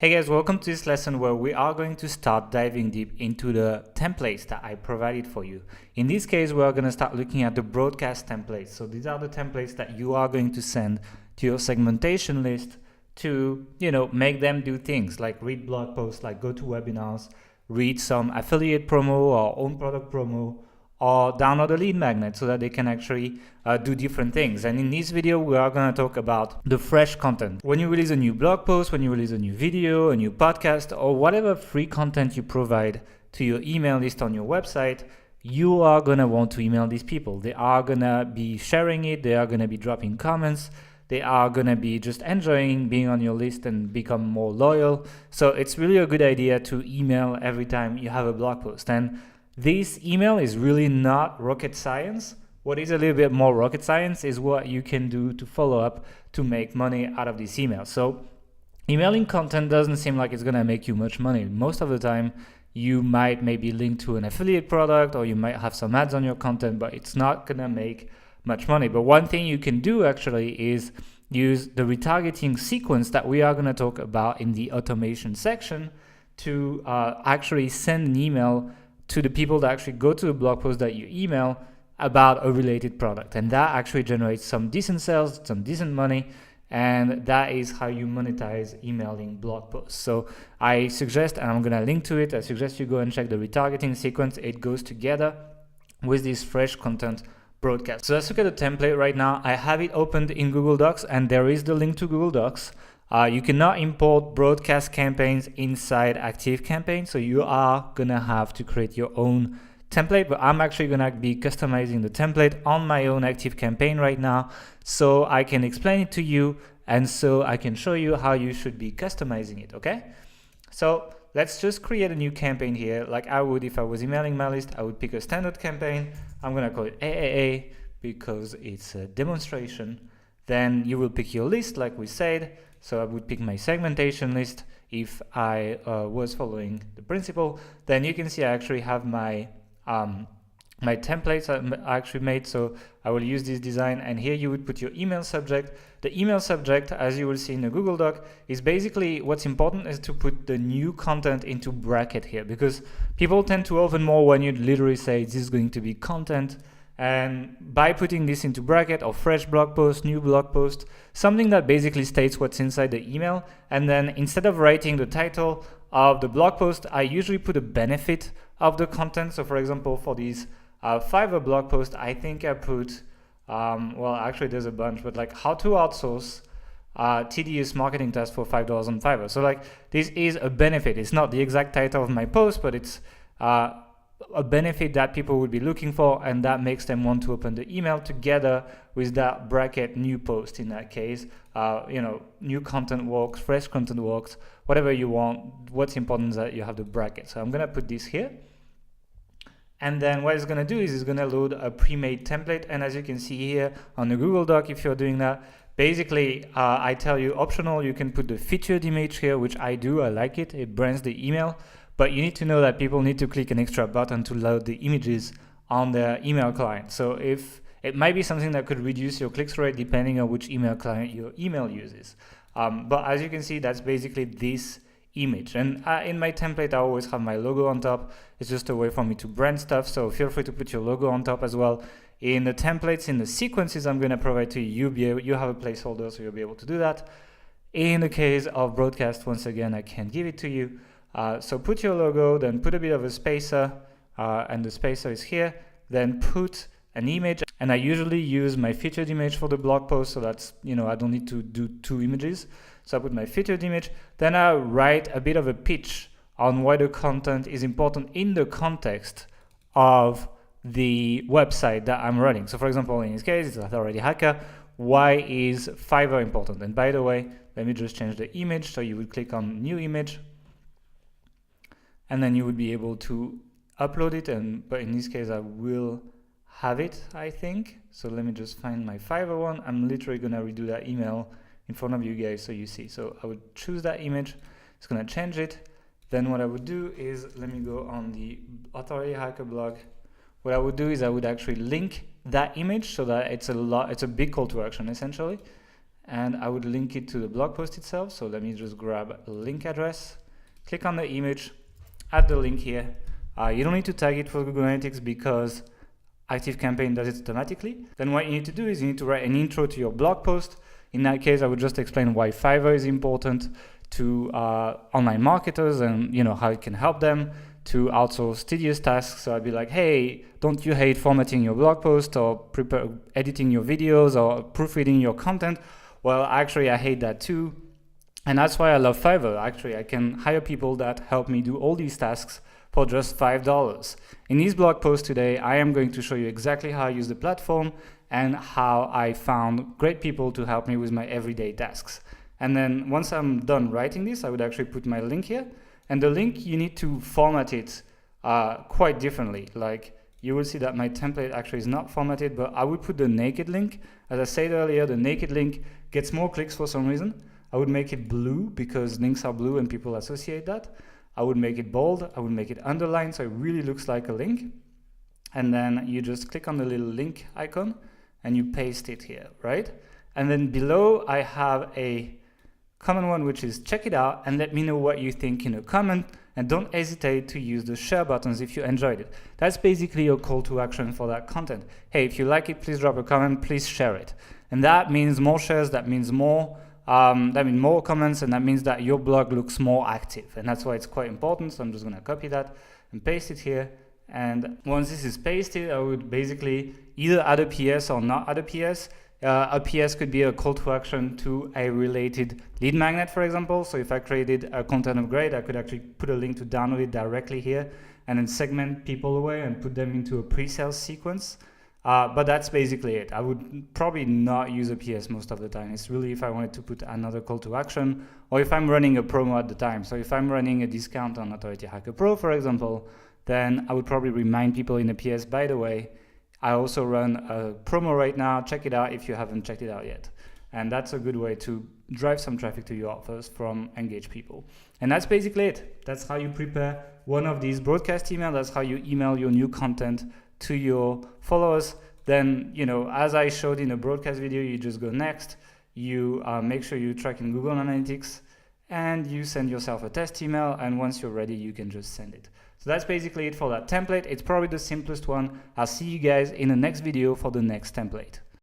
Hey guys, welcome to this lesson where we are going to start diving deep into the templates that I provided for you. In this case, we are going to start looking at the broadcast templates. So these are the templates that you are going to send to your segmentation list to, make them do things like read blog posts, like go to webinars, read some affiliate promo or own product promo, or download a lead magnet so that they can actually do different things. And in this video, we are going to talk about the fresh content. When you release a new blog post, when you release a new video, a new podcast, or whatever free content you provide to your email list on your website, you are going to want to email these people. They are going to be sharing it. They are going to be dropping comments. They are going to be just enjoying being on your list and become more loyal. So it's really a good idea to email every time you have a blog post. And this email is really not rocket science. What is a little bit more rocket science is what you can do to follow up to make money out of this email. So emailing content doesn't seem like it's going to make you much money. Most of the time, you might maybe link to an affiliate product or you might have some ads on your content, but it's not going to make much money. But one thing you can do actually is use the retargeting sequence that we are going to talk about in the automation section to actually send an email to the people that actually go to the blog post that you email about a related product. And that actually generates some decent sales, some decent money, and that is how you monetize emailing blog posts. So I suggest, and I'm going to link to it, I suggest you go and check the retargeting sequence. It goes together with this fresh content broadcast. So let's look at the template right now. I have it opened in Google Docs, and there is the link to Google Docs. You cannot import broadcast campaigns inside ActiveCampaign, so you are gonna have to create your own template, but I'm actually gonna be customizing the template on my own ActiveCampaign right now, so I can explain it to you, and so I can show you how you should be customizing it, okay? So let's just create a new campaign here, like I would if I was emailing my list. I would pick a standard campaign. I'm gonna call it AAA because it's a demonstration. Then you will pick your list like we said. So I would pick my segmentation list if I was following the principle. Then you can see I actually have my my templates I actually made. So I will use this design, and here you would put your email subject. The email subject, as you will see in the Google Doc, is basically what's important is to put the new content into bracket here, because people tend to open more when you literally say this is going to be content. And by putting this into bracket or fresh blog post, new blog post, something that basically states what's inside the email, and then instead of writing the title of the blog post, I usually put a benefit of the content. So for example, for these Fiverr blog post, I think I put, well actually there's a bunch, but like how to outsource tedious marketing tasks for $5 on Fiverr. So like this is a benefit. It's not the exact title of my post, but it's a benefit that people would be looking for, and that makes them want to open the email together with that bracket new post. In that case, new content works, fresh content works, whatever you want. What's important is that you have the bracket. So I'm gonna put this here, and then what it's gonna do is it's gonna load a pre-made template. And as you can see here on the Google Doc, if you're doing that, basically I tell you optional, you can put the featured image here, which I do. I like it. It brands the email. But you need to know that people need to click an extra button to load the images on their email client. So if it might be something that could reduce your click-through rate depending on which email client your email uses. But as you can see, that's basically this image. And in my template, I always have my logo on top. It's just a way for me to brand stuff. So feel free to put your logo on top as well. In the templates, in the sequences I'm going to provide to you, you have a placeholder, so you'll be able to do that. In the case of broadcast, once again, I can't give it to you. So put your logo, then put a bit of a spacer, and the spacer is here. Then put an image, and I usually use my featured image for the blog post, so that's, I don't need to do two images. So I put my featured image, then I write a bit of a pitch on why the content is important in the context of the website that I'm running. So for example, in this case, it's Authority Hacker. Why is Fiverr important? And by the way, let me just change the image. So you would click on new image, and then you would be able to upload it. But in this case, I will have it, I think. So let me just find my Fiverr one. I'm literally gonna redo that email in front of you guys so you see. So I would choose that image. It's gonna change it. Then what I would do is, let me go on the Authority Hacker blog. What I would do is I would actually link that image so that it's a big call to action essentially. and I would link it to the blog post itself. So let me just grab a link address, click on the image, add the link here. You don't need to tag it for Google Analytics because ActiveCampaign does it automatically. Then what you need to do is you need to write an intro to your blog post. In that case, I would just explain why Fiverr is important to online marketers and how it can help them to outsource tedious tasks. So I'd be like, hey, don't you hate formatting your blog post or editing your videos or proofreading your content? Well, actually, I hate that too. And that's why I love Fiverr. Actually, I can hire people that help me do all these tasks for just $5. In this blog post today, I am going to show you exactly how I use the platform and how I found great people to help me with my everyday tasks. And then once I'm done writing this, I would actually put my link here. And the link, you need to format it quite differently. Like you will see that my template actually is not formatted, but I would put the naked link. As I said earlier, the naked link gets more clicks for some reason. I would make it blue because links are blue and people associate that. I would make it bold, I would make it underlined so it really looks like a link. And then you just click on the little link icon and you paste it here, right? And then below I have a common one, which is check it out and let me know what you think in a comment, and don't hesitate to use the share buttons if you enjoyed it. That's basically your call to action for that content. Hey, if you like it, please drop a comment, please share it. And that means more shares, that means more comments, and that means that your blog looks more active, and that's why it's quite important. So I'm just going to copy that and paste it here. And once this is pasted, I would basically either add a PS or not add a PS. A PS could be a call to action to a related lead magnet, for example. So if I created a content upgrade, I could actually put a link to download it directly here and then segment people away and put them into a pre-sales sequence. But that's basically it. I would probably not use a PS most of the time. It's really if I wanted to put another call to action or if I'm running a promo at the time. So if I'm running a discount on Authority Hacker Pro, for example, then I would probably remind people in the PS, by the way, I also run a promo right now. Check it out if you haven't checked it out yet. And that's a good way to drive some traffic to your offers from engaged people. And that's basically it. That's how you prepare one of these broadcast emails. That's how you email your new content to your followers. Then, as I showed in a broadcast video, you just go next. You make sure you track in Google Analytics and you send yourself a test email. And once you're ready, you can just send it. So that's basically it for that template. It's probably the simplest one. I'll see you guys in the next video for the next template.